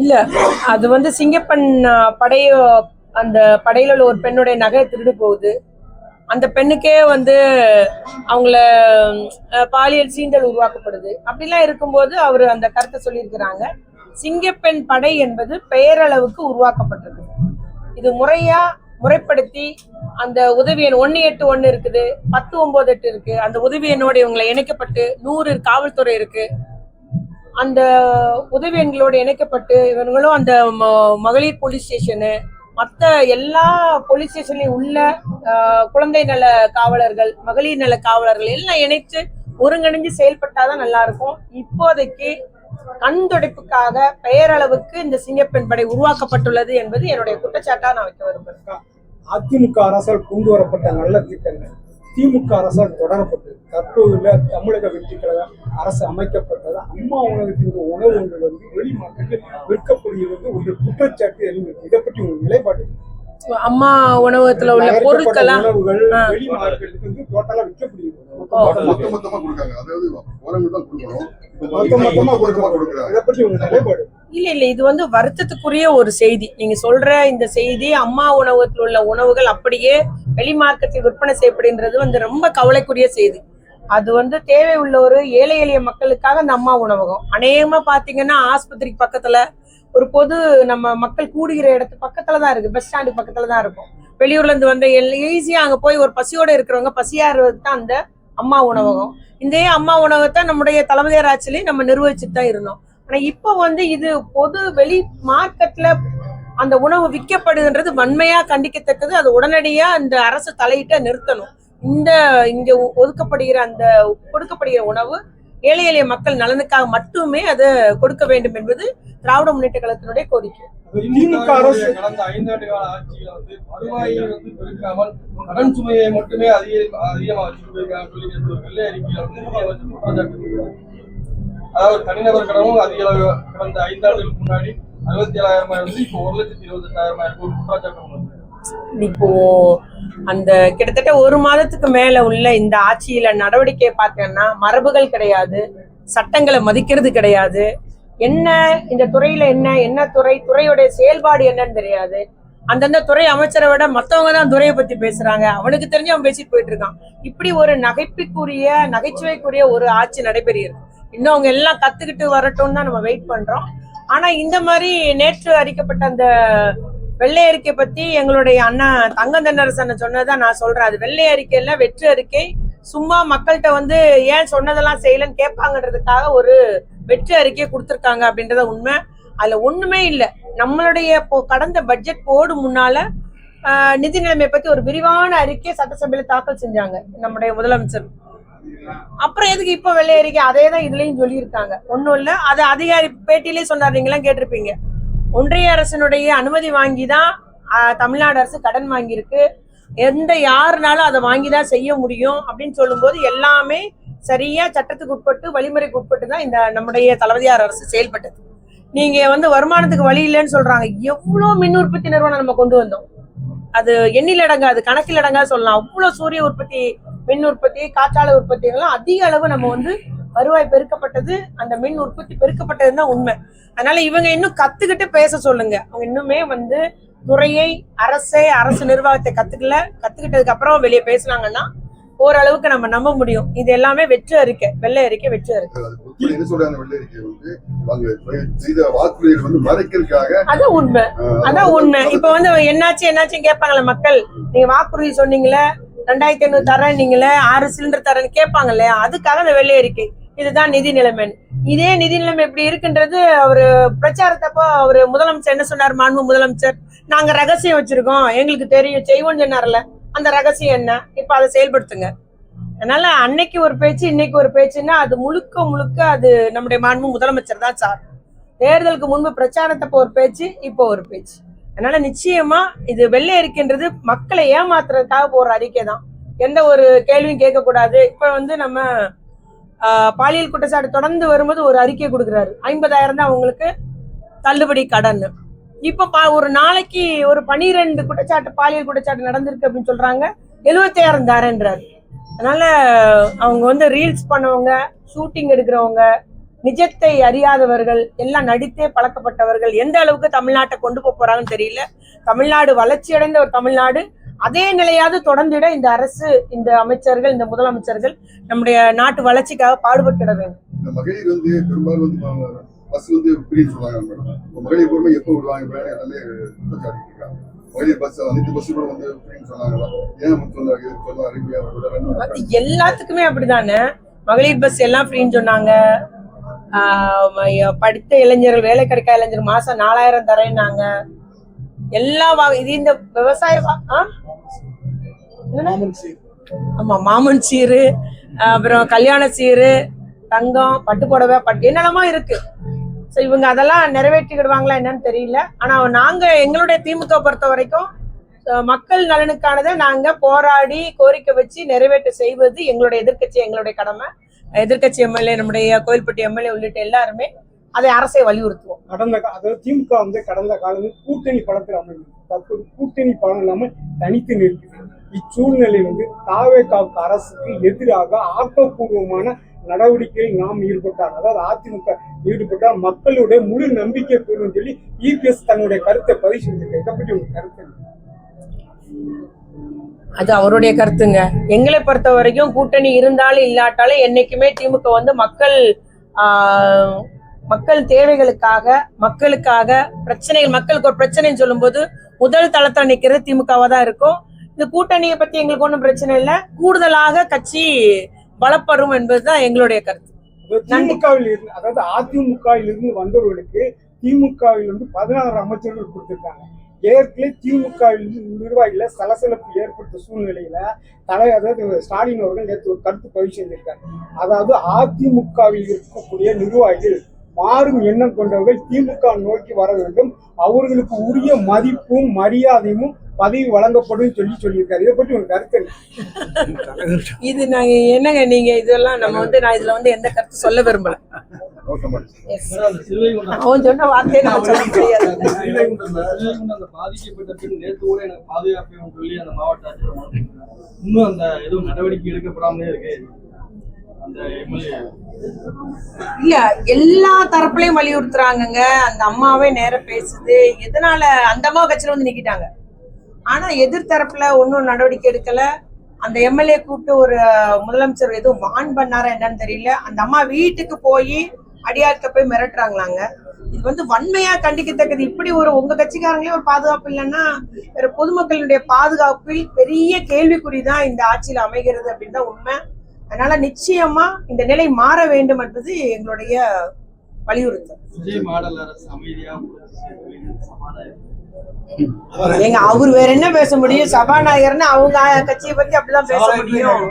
இல்ல, அது வந்து சிங்கப்பெண் படைய அந்த படையில உள்ள ஒரு பெண்ணுடைய நகை திருடு போகுது. அந்த பெண்ணுக்கே வந்து அவங்கள பாலியல் சீண்டல் உருவாக்கப்படுது. அப்படிலாம் இருக்கும்போது அவர் அந்த கருத்தை சொல்லியிருக்கிறாங்க. சிங்கப்பெண் படை என்பது பெயரளவுக்கு உருவாக்கப்பட்டிருக்கு. இது முறைப்படுத்தி அந்த உதவி எண் 181 இருக்குது, 1098 இருக்கு. அந்த உதவி எண்ணோட இவங்களை இணைக்கப்பட்டு 100 காவல்துறை இருக்கு. அந்த உதவி எண்களோடு இணைக்கப்பட்டு இவங்களும் அந்த மகளிர் போலீஸ் ஸ்டேஷனு, மற்ற எல்லா போலீஸ் ஸ்டேஷன்லயும் உள்ள குழந்தை நல காவலர்கள், மகளிர் நல காவலர்கள் எல்லாம் இணைத்து ஒருங்கிணைஞ்சு செயல்பட்டாதான் நல்லா இருக்கும். இப்போதைக்கு கண் துடைப்புக்காக பெயரளவுக்கு இந்த சிங்கப்பெண் படை உருவாக்கப்பட்டுள்ளது என்பது என்னுடைய குற்றச்சாட்டா நான் வைக்க விரும்புகிறேன். அதிமுக அரசால் கொண்டு வரப்பட்ட நல்ல திட்டங்கள் திமுக அரசால் தொடரப்பட்டது. தற்போதுள்ள தமிழக வெற்றி கழகம் அரசு அமைக்கப்பட்டது. அம்மா உணவகத்தின் உணவுகள் வெளி மார்க்கெட்டில் விற்கப்படுகிறது ஒரு குற்றச்சாட்டு எழுது. இதை பற்றி ஒரு நிலைப்பாடு. அம்மா உணவகத்துல உள்ள பொருட்கள்லாம் வெளி மார்க்கெட்டுக்கு டோட்டலா விற்கப்படுகிறது. இல்ல, இது வந்து வருத்தத்துக்குரிய ஒரு செய்தி. நீங்க சொல்ற இந்த செய்தி, அம்மா உணவகத்தில் உள்ள உணவுகள் அப்படியே வெளி மார்க்கெட்டில் விற்பனை செய்யப்படுகின்றது வந்து ரொம்ப கவலைக்குரிய செய்தி. அது வந்து தேவை உள்ள ஒரு ஏழை எளிய மக்களுக்காக அந்த அம்மா உணவகம் அநேகமா பாத்தீங்கன்னா ஆஸ்பத்திரிக்கு பக்கத்துல ஒரு பொது நம்ம மக்கள் கூடுகிற இடத்து பக்கத்துலதான் இருக்கு. பஸ் ஸ்டாண்டு பக்கத்துலதான் இருக்கும். வெளியூர்ல இருந்து வந்த ஈஸியா அங்க போய் ஒரு பசியோட இருக்கிறவங்க பசியாறுறது தான் அந்த அம்மா உணவகம். இந்த அம்மா உணவகத்தை நம்முடைய தளபதியார் ஆட்சியிலே நம்ம நிர்வகிச்சுட்டு தான் இருந்தோம். ஆனா இப்ப வந்து இது பொது வெளி மார்க்கெட்ல அந்த உணவு விற்கப்படுகின்றது வன்மையா கண்டிக்கத்தக்கது. அது உடனடியா இந்த அரசு தலையிட்ட நிறுத்தணும். இங்க ஒதுக்கப்படுகிற அந்த கொடுக்கப்படுகிற உணவு ஏழை எளிய மக்கள் நலனுக்காக மட்டுமே அதை கொடுக்க வேண்டும் என்பது திராவிட முன்னேற்ற கழகத்தினுடைய கோரிக்கை. திமுக அரசு கடந்த 5 ஆண்டு கால ஆட்சியில வந்து வருவாயை வந்து பெருக்காமல் கடன் சுமையை மட்டுமே அதிகமா வச்சுட்டு போயிருக்காங்க. வெள்ளை அறிக்கையில வந்து அதாவது தனிநபர் கடனும் அதிக அளவு கடந்த 5 ஆண்டுகளுக்கு முன்னாடி 67,000 இருந்து இப்போ 1,28,800 குற்றச்சாட்டு. இப்போ அந்த கிட்டத்தட்ட ஒரு மாதத்துக்கு மேல உள்ள இந்த ஆட்சியில நடவடிக்கையை பார்த்தேன்னா மரபுகள் கிடையாது, சட்டங்களை மதிக்கிறது கிடையாது. என்ன இந்த துறையில என்ன துறையுடைய செயல்பாடு என்னன்னு தெரியாது. அந்தந்த துறை அமைச்சரை விட மத்தவங்க தான் துறையை பத்தி பேசுறாங்க. அவனுக்கு தெரிஞ்சு அவன் பேசிட்டு போயிட்டு இருக்கான். இப்படி ஒரு நகைச்சுவைக்குரிய ஒரு ஆட்சி நடைபெறுகிறது. இன்னும் அவங்க எல்லாம் கத்துக்கிட்டு வரட்டும் தான் நம்ம வெயிட் பண்றோம். ஆனா இந்த மாதிரி நேற்று அறிக்கப்பட்ட அந்த வெள்ளை அறிக்கை பத்தி எங்களுடைய அண்ணா தங்கம் தென்னரசன் சொன்னதான் நான் சொல்றேன். அது வெள்ளை அறிக்கையில வெற்று அறிக்கை. சும்மா மக்கள்கிட்ட வந்து ஏன் சொன்னதெல்லாம் செய்யலன்னு கேட்பாங்கன்றதுக்காக ஒரு வெற்று அறிக்கையை கொடுத்துருக்காங்க அப்படின்றத உண்மை. அதுல ஒண்ணுமே இல்லை. நம்மளுடைய கடந்த பட்ஜெட் போர்டு முன்னால நிதி நிலைமை பத்தி ஒரு விரிவான அறிக்கை சட்டசபையில தாக்கல் செஞ்சாங்க நம்முடைய முதலமைச்சர். அப்புறம் எதுக்கு இப்ப வெள்ளை அறிக்கை? அதே தான் இதுலயும் சொல்லியிருக்காங்க. ஒண்ணும் இல்ல, அது அதிகாரி பேட்டியிலே சொன்னார், நீங்களாம் கேட்டிருப்பீங்க. ஒன்றிய அரசினுடைய அனுமதி வாங்கிதான் தமிழ்நாடு அரசு கடன் வாங்கியிருக்கு. யாருனாலும் அதை வாங்கிதான் செய்ய முடியும் அப்படின்னு சொல்லும் போது எல்லாமே சரியா சட்டத்துக்கு உட்பட்டு வழிமுறைக்கு உட்பட்டு தான் இந்த நம்முடைய தளபதியார் அரசு செயல்பட்டது. நீங்க வந்து வருமானத்துக்கு வழி இல்லைன்னு சொல்றாங்க. எவ்வளவு மின் உற்பத்தி நிறுவனம் நம்ம கொண்டு வந்தோம். அது எண்ணில் அடங்காது, கணக்கில் அடங்காது சொல்லலாம். அவ்வளவு சூரிய உற்பத்தி, மின் உற்பத்தி, காற்றாலை உற்பத்தி எல்லாம் அதிக அளவு நம்ம வந்து வருவாய் பெருக்கப்பட்டது. அந்த மின் உற்பத்தி பெருக்கப்பட்டதுன்னு தான் உண்மை. அதனால இவங்க இன்னும் கத்துக்கிட்டு பேச சொல்லுங்க. அவங்க இன்னுமே வந்து துறையை அரசு நிர்வாகத்தை கத்துக்கிட்டதுக்கு அப்புறம் வெளியே பேசினாங்கன்னா ஓரளவுக்கு நம்ம நம்ப முடியும். இது எல்லாமே வெற்று அறிக்கை, வெள்ளை அறிக்கை, வெற்று அறிக்கை. அதான் உண்மை. இப்ப வந்து என்னாச்சு கேட்பாங்களே மக்கள். நீங்க வாக்குறுதி சொன்னீங்களே 2,500 தரேன்னீங்களே, 6 சிலிண்டர் தரேன்னு கேட்பாங்க இல்லையா? அதுக்காக அந்த வெள்ளை அறிக்கை. இதுதான் நிதி நிலைமை. இதே நிதி நிலைமை எப்படி இருக்குன்றது அவரு பிரச்சாரத்தப்போ அவரு முதலமைச்சர் என்ன சொன்னார்? மாண்பு முதலமைச்சர், நாங்க ரகசியம் வச்சிருக்கோம், எங்களுக்கு தெரியும், செய்வோம்னு சொன்னார்ல. அந்த ரகசியம் என்ன? இப்ப அதை செயல்படுத்துங்க. அதனால அன்னைக்கு ஒரு பேச்சு, இன்னைக்கு ஒரு பேச்சுன்னா அது முழுக்க அது நம்முடைய மாண்பு முதலமைச்சர் தான் சார். தேர்தலுக்கு முன்பு பிரச்சாரத்தப்போ ஒரு பேச்சு, இப்போ ஒரு பேச்சு. அதனால நிச்சயமா இது வெள்ளை அறிக்கைன்றது மக்களை ஏமாத்துறதுக்காக போற அறிக்கை தான். எந்த ஒரு கேள்வியும் கேட்க கூடாது. இப்ப வந்து நம்ம பாலியல் குற்றச்சாட்டு தொடர்ந்து வரும்போது ஒரு அறிக்கை கொடுக்குறாரு, 50,000 தான் அவங்களுக்கு தள்ளுபடி கடன். இப்ப ஒரு நாளைக்கு ஒரு 12 குற்றச்சாட்டு, பாலியல் குற்றச்சாட்டு நடந்திருக்கு அப்படின்னு சொல்றாங்க, 75,000 தரேன்றாரு. அதனால அவங்க வந்து ரீல்ஸ் பண்ணவங்க, ஷூட்டிங் எடுக்கிறவங்க, நிஜத்தை அறியாதவர்கள், எல்லாம் நடித்தே பழக்கப்பட்டவர்கள் எந்த அளவுக்கு தமிழ்நாட்டை கொண்டு போறாங்கன்னு தெரியல. தமிழ்நாடு வளர்ச்சி அடைந்த ஒரு தமிழ்நாடு, அதே நிலையாவது தொடர்ந்திட இந்த அரசு, இந்த அமைச்சர்கள், இந்த முதலமைச்சர்கள் நம்முடைய நாட்டு வளர்ச்சிக்காக பாடுபட்டுட வேண்டும். இந்த மகளிர் வந்து பெரும்பாலும் பஸ் ஃப்ரீன்னு சொல்றாங்க மேடம். மகளிர் பொறுமை எப்போ விடுவாங்க எல்லாமே இருக்காங்க. மகளிர் பஸ் அனைத்து பஸ்ஸுகளும் ஃப்ரீன்னு சொன்னாங்களா? ஏன் சொல்ல அறிவியா எல்லாத்துக்குமே அப்படிதானே. மகளிர் பஸ் எல்லாம் ஃப்ரீன்னு சொன்னாங்க. படித்த இளைஞர்கள், வேலை கிடைக்காத இளைஞர்கள் மாசம் 4000 தரேன்னாங்க. எல்லாம் இது இந்த விவசாய ஆமா மாமன் சீரு, அப்புறம் கல்யாண சீரு, தங்கம், பட்டு புடவை, என்னென்னமோ இருக்கு. ஸோ இவங்க அதெல்லாம் நிறைவேற்றிக்கிடுவாங்களா என்னன்னு தெரியல. ஆனா நாங்க எங்களுடைய திமுக பொறுத்த வரைக்கும் மக்கள் நலனுக்கானதை நாங்க போராடி கோரிக்கை வச்சு நிறைவேற்ற செய்வது எங்களுடைய எதிர்க்கட்சி, எங்களுடைய கடமை. எதிர்க்கட்சி எம்எல்ஏ, நம்முடைய கோயில்பட்டி எம்எல்ஏ உள்ளிட்ட எல்லாருமே அதை அரசை வலியுறுத்துவோம். அதாவது திமுக கடந்த காலம் கூட்டணி படத்தில் அமைந்தது. தற்போது கூட்டணி படம் இல்லாம தனித்து நிற்குது. இச்சூழ்நிலை தாவேகாவுக்கு அரசுக்கு எதிராக ஆக்கப்பூர்வமான நடவடிக்கையில் நாம் ஈடுபட்டார், அதாவது அதிமுக ஈடுபட்டால் மக்களுடைய முழு நம்பிக்கை பெறும் சொல்லி இபிஎஸ் தன்னுடைய கருத்தை பதிவு செஞ்சிருக்க. இதை பற்றி உங்க கருத்து? அது அவருடைய கருத்துங்க. எங்களை பொறுத்த வரைக்கும் கூட்டணி இருந்தாலும் இல்லாட்டாலும் என்னைக்குமே திமுக மக்கள் தேவைகளுக்காக, மக்களுக்காக பிரச்சனைகள், மக்களுக்கு ஒரு பிரச்சனைன்னு சொல்லும்போது முதல் தளத்தில் நிற்கிறது திமுகவா தான் இருக்கும். இந்த கூட்டணியை பத்தி எங்களுக்கு ஒன்றும் பிரச்சனை இல்லை. கூடுதலாக கட்சி பலப்படும் என்பதுதான் எங்களுடைய கருத்து. திமுகவில் இருந்து, அதாவது அதிமுகவில் இருந்து வந்தவர்களுக்கு திமுகவில் 16 அமைச்சர்கள் கொடுத்திருக்காங்க. ஏற்கனவே திமுக நிர்வாகிகள சலசலப்பு ஏற்பட்ட சூழ்நிலையில அதாவது ஸ்டாலின் அவர்கள் நேற்று ஒரு கருத்து பதிவு செஞ்சிருக்காங்க. அதாவது அதிமுகவில் இருக்கக்கூடிய நிர்வாகிகள் மாறும் எண்ணம் கொண்டவர்கள் திமுக நோக்கி வர வேண்டும், அவர்களுக்கு உரிய மதிப்பும் மரியாதையும் பதவி வழங்கப்படும் சொல்லியிருக்காரு. இதை பற்றி ஒரு கருத்து? இது நாங்க என்னங்க, நீங்க இதெல்லாம் நம்ம நான் இதுல எந்த கருத்து சொல்ல விரும்பல. அவன் சொன்ன வார்த்தையை நம்ம சொல்ல முடியாது. பாதிக்கப்பட்ட பின் நேற்று கூட எனக்கு பாதுகாப்பு சொல்லி அந்த மாவட்ட ஆட்சியர் இன்னும் அந்த எதுவும் நடவடிக்கை எடுக்கப்படாமலே இருக்கு. இல்ல, எல்லா தரப்புலையும் வலியுறுத்துறாங்க. அந்த அம்மாவே நேரம் பேசுது. எதனால அந்த அம்மா கட்சியில நிக்கிட்டாங்க. ஆனா எதிர்த்தரப்புல ஒன்னும் நடவடிக்கை எடுக்கல. அந்த எம்எல்ஏ கூப்பிட்டு ஒரு முதலமைச்சர் எதுவும் வான் பண்ணாரா என்னன்னு தெரியல. அந்த அம்மா வீட்டுக்கு போய் அடியாட்க போய் மிரட்டுறாங்களாங்க. இது வன்மையா கண்டிக்கத்தக்கது. இப்படி உங்க கட்சிக்காரங்களே ஒரு பாதுகாப்பு இல்லைன்னா வேற பொதுமக்களுடைய பாதுகாப்பில் பெரிய கேள்விக்குறிதான் இந்த ஆட்சியில் அமைகிறது அப்படின்னு தான் உண்மை. அதனால நிச்சயமா இந்த நிலை மாற வேண்டும் என்பது எங்களுடைய வலியுறுத்தல். அவர் வேற என்ன பேச முடியும்? சபாநாயகர்னு அவங்க கட்சியை பத்தி அப்படிதான் பேச முடியும்.